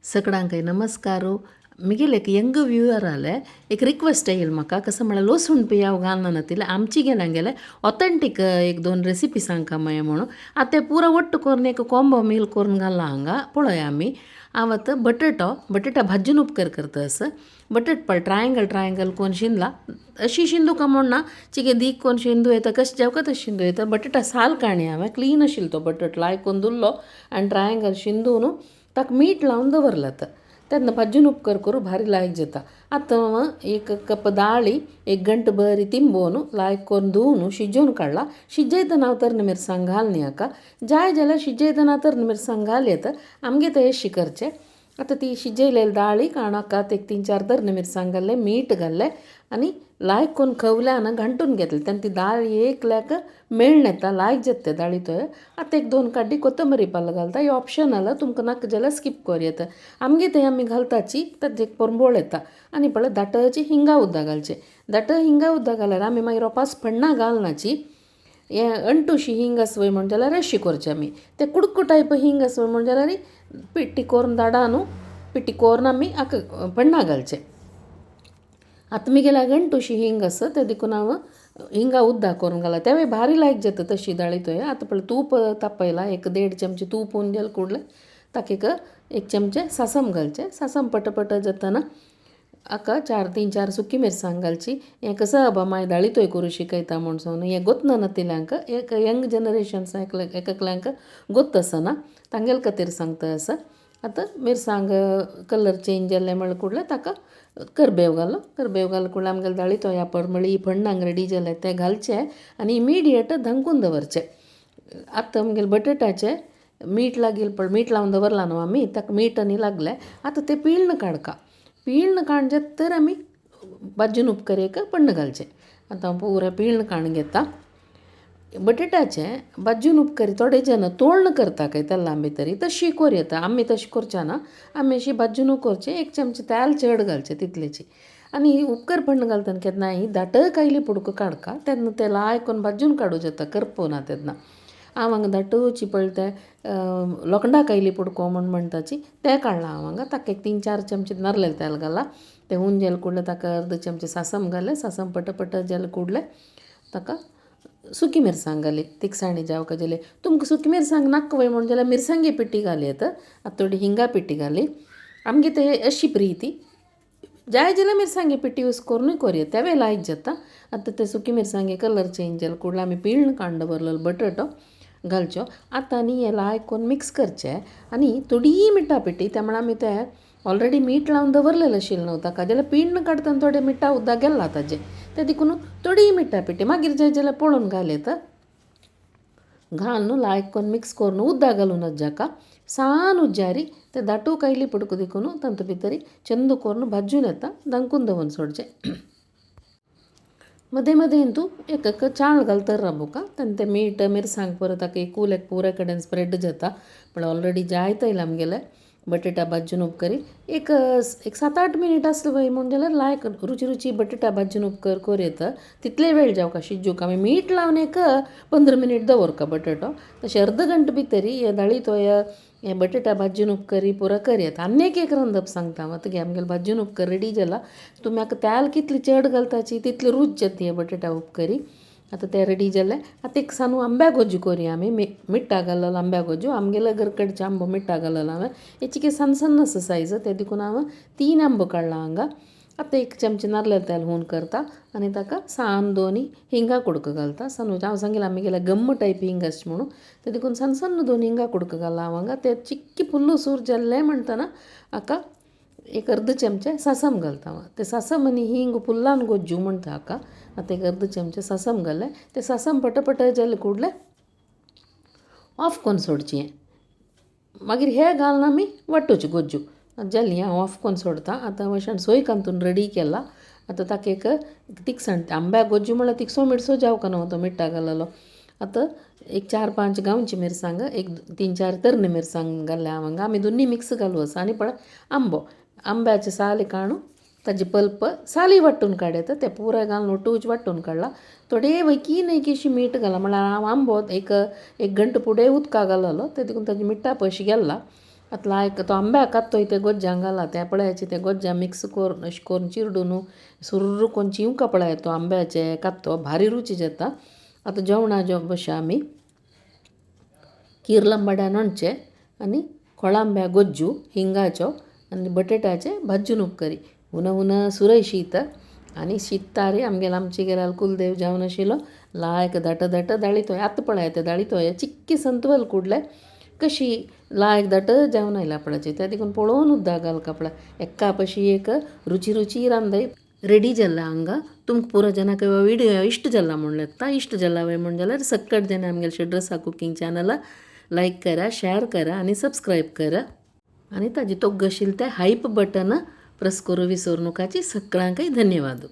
सगळ्यांक नमस्कार. मिगेल एक यंग व्ह्युअर आले एक रिक्वेस्ट येईल म्हाका कसं म्हळ्यार लसूण पियाव घालना नातिले आमची गेल्यान गेले ऑथेंटीक एक दोन रेसिपी सांगता मागीर म्हणून आतां ते पुरो वट्ट करून एक कॉम्बो मील करून घालला हांगा पळय आमी. हांव आतां बटाटा भाजून उपकार करता असं बटाट पळय ट्रायंगल कोण शिनला अशी शिंदू का म्हणना चिके दीक कोण शिंदू येता कशें जेवका तशें शिंदू येता बटाटा साल काणी हांवें क्लीन आशिल्लो तो बटाट लायक करून धुल्लो आनी ट्रायंगल शिंदून ताका मीठ लावन दवरला तेन्ना भाजून उपकार करूं भारी लायक जाता. आतां एक कप दाळी एक गंट बरी तिंबोवन लायक करून धुवन शिजोवन काडला. शिजयतना हांव तर्ण मिरसांग घाल न्ही हाका जाय जाल्यार शिजयतना तर्ण मिरसांग घाल येता आमगे ते अशी करचें. आतां ती शिजयलेली दाळी काणाकात एक 3-4 तर्ण मिरसांग घातले मीठ घातलें आनी लायक करून खवल्यान घांटून घेतलें तेन्ना ती दाळ एकल्याक मेळून येता लायक जाता ते दाळी थंय. आतां एक 2 काड्डी कोथंबरी पालो घालता ही ऑप्शनल तुमकां नाका जाल्यार स्कीप कर येता. आमगे थंय आमी घालताची ताजे एक परबोळ येता आनी पळय दाटची हिंगा उदक घालचें. दाट हिंगा उदक घाल्यार आमी मागीर रोपास फण्णां घालनाची. हें अंटुशी हिंग आसवय म्हण जाल्यार अशी करचें आमी ते कुडको टायप हिंग आसवय म्हण जाल्यार पिट्टी करून धाडान पिट्टी करून आमी हाका फण्णां घालचें. आतां मी गेल्या गंटुशी हिंग आसा ते देखून हांव हिंगा उद्दा करून घाला तेवे भारी लायक जाता तशी दाळी थंय. आतां पळय तूप तापयलां एक 1.5 चमचे तूप होवन गेले कुडले ताका एक चमचे सासम घालचें. सासम पटपट जातना हाका 3-4 सुकी मिरसांग घालची. हें कसं बाबा मागीर दाळी थंय करूं शिकयता म्हणून हें गोतना नातिल्यांक एक यंग जनरेशन्स एकल्यांक गोत आसना तांगेल खातीर सांगता आसा. आतां मिरसांग कलर चेंज जालें म्हळ्यार कुडले ताका करबेव घालो कुडले आमगेले दाळी थंय परमळी फण्णांक रेडी जाले ते घालचे आनी इमिडिएट धांकून दवरचें. आतां आमगेले बटाटाचे मीठ लागील पळय मीठ लावन दवरला न्हू आमी ताका मीठ आनी लागलें. आतां तें पिळण काडका पिळण काणचे तर आमी भाजून उपकार एक पण्ण घालचें. आतां हांव पुरें पिळण काडून घेता. बटाटाचें भाजून उपकारी थोडे जन तोळण करता काय तेल्ला भितर तशी कर येता आमी तशें करचें ना. आमी अशी भाजून करचें 1 चमचे तेल चड घालचें तितलेची आनी उपकार पण्ण घालतना केन्ना ही दाट कायली पुडको काडका तेन्ना ते लायक करून भाजून काडूं जाता करपना तेन्ना. हांव हांगा दाटची पळय ते लोखंडा कायली पुडको म्हण म्हणटाची ते काडलां हांव हांगा ताका एक 3-4 चमचे नारलेलें तेल घाला. ते होवन गेले कुडले ताका अर्द चमचे सासम घाले सासम पटपट जाले कुडले ताका सुकी मिरसांग घाली तिखसाणी जावका जाले तुमकां सुकी मिरसांग नाका वय म्हण जाल्यार मिरसांगे पिट्टी घाली येता. आतां थोडी हिंगा पिट्टी घाली आमगे ते अशी प्रीती जाय जाल्यार मिरसांगे पिट्टी यूज करूनय करया तेवे लायक जाता. आतां ते सुकी मिरसांगे कलर चेंज जाले कुडले आमी पिळण काडून दवरलेलो बटाटो घालच्यो. आतां आनी हें लायक करून मिक्स करचें आनी थोडी मिठा पिट्टी त्या म्हळ्यार आमी ते ऑलरेडी मीठ लावन दवरलेलें आशिल्लें न्हू ताका जाल्यार पिळण काडटना थोडें मिठा उदक गेलां ताजें ते देखून थोडी मिठा पिट्टी मागीर जाय जाल्यार पळोवन घाल येता. घालून लायक करून मिक्स करून उदक घालूनच जाका सान उज्जारी ते दाटू कायली पुडको देखून तांतू भितर चंद करून भाजून येता धांकून दवरून सोडचें. मदें मदें तूं एक चाळ घालता राबुका तेन्ना तें मीठ मिरसांग परत ताका एक कूल एक पुरे कडेन स्प्रेड जाता. पण ऑलरेडी जायत येयला आमगेले बटाटा भाजून उपकारी एक 7-8 मिनीट आसले वय म्हण जाल्यार लायक रुची बटाटा भाजून उपकार कर येता. तितले वेळ जावका शिजूक आमी मीठ लावन एक 15 मिनीट दवरका बटाटो तशें अर्द घंट भितर हे दाळी तो हे बटाटा भाजून उपकारी पुरो कर येता. आनी एक रांदप सांगता हांव आतां आमगेले भाजून उपकार रेडी जाला. तुमी हाका तेल कितली चड घालताची तितली रूच जाता हे बटाटा उपकारी. आतां ते रेडी जाले. आतां एक सांगू आंब्या गोज्जू करुया आमी मिठ्ठा घाललेलो आंब्या गोज्जू आमगेलो घरकडचे आंबो मिठ्ठा घाललेलो हांवें हेची सन्न आसा सायज ते देखून हांव 3 आंबो काडला हांगा. आतां 1 चमचे नारळेलें तेल होवन करता आनी ताका सान 2 हिंगा कुडको घालता. सनूच हांव सांगिल्लें आमी गेल्या गम्म टायप हिंग आसचे म्हणून ते देखून सन्न 2 हिंगा कुडको घाला हांव हांगा. ते चिक्की फुल्ल सूर जाल्लें म्हणटना हाका एक अर्द चमचे सासम घालता हांव. ते सासम आनी हिंग फुल्लान गोज्जू म्हणटा हाका. आतां एक अर्द चमचे सासम घाले ते सासम पटपट जाले कुडले ऑफ करून सोडचें. मागीर हे घालून आमी वांटोवचें गोज्जू जाली हांव ऑफ करून सोडता. आतां अशें सोय कांतून रेडी केला. आतां ताका एक तिखसाण आंब्या गोज्जू म्हळ्यार तिखसो मिरसो जावका न्हू तो मिठ्ठा घाललेलो. आतां एक 4-5 गांवची मिरसांग एक 3-4 तर्ण मिरसांग घाले हांव हांगा आमी दोनी मिक्स घालू आसा. आनी पळय आंब्याचे साली काडून ताजी पल्प साली वाट्टून काडयता ते पुरे घालून टूच वाट्टून काडला. थोडे वयकीशी मीठ घाला म्हळ्यार हांव आंबो एक घंट फुडें उदका घाललेलो ते देखून ताजी मिठ्ठा पयशे गेला. आतां लायक तो आंब्या कात्तोय ते गोज्जांक घाला त्या पळयाचे ते गोज्जा मिक्स करून अशें करून चिरडून सुर्र करून चिवका पळय तो आंब्याचे कात्तो भारी रुची जाता. आतां जेवणा बशें आमी कीर्लंबाड्यान हाडचे आनी कोळंब्या गोज्जू हिंगाच्यो आनी बटेटाचे भाजून उपकरी उन सुरय शीत आनी शीत तारी आमचे गेल्यार कुलदेव जेवण आशिल्लो लायक दट दाळीतोय आतां पळय ते दाळीतोय चिक्की संतवल कुडले कशी लायक दट जेवण आयला पळाचे त्या देखून पळोवन उद्दा घालका पळय एका पशी एक रुची रांदय रेडी जाला हांगा तुमकां पुरो जनाक विडियो इश्ट जाला म्हणलें इश्ट जाला म्हण जाल्यार सक्कट जन आमगेले शेड्रसा कुकिंग चॅनला लायक करा शेअर करा आनी सबस्क्रायब करा आनी ताजी तोग्ग आशिल्लें तें हायप बटन प्रेस करूं विसरू नकाची सगळ्यांकय धन्यवाद.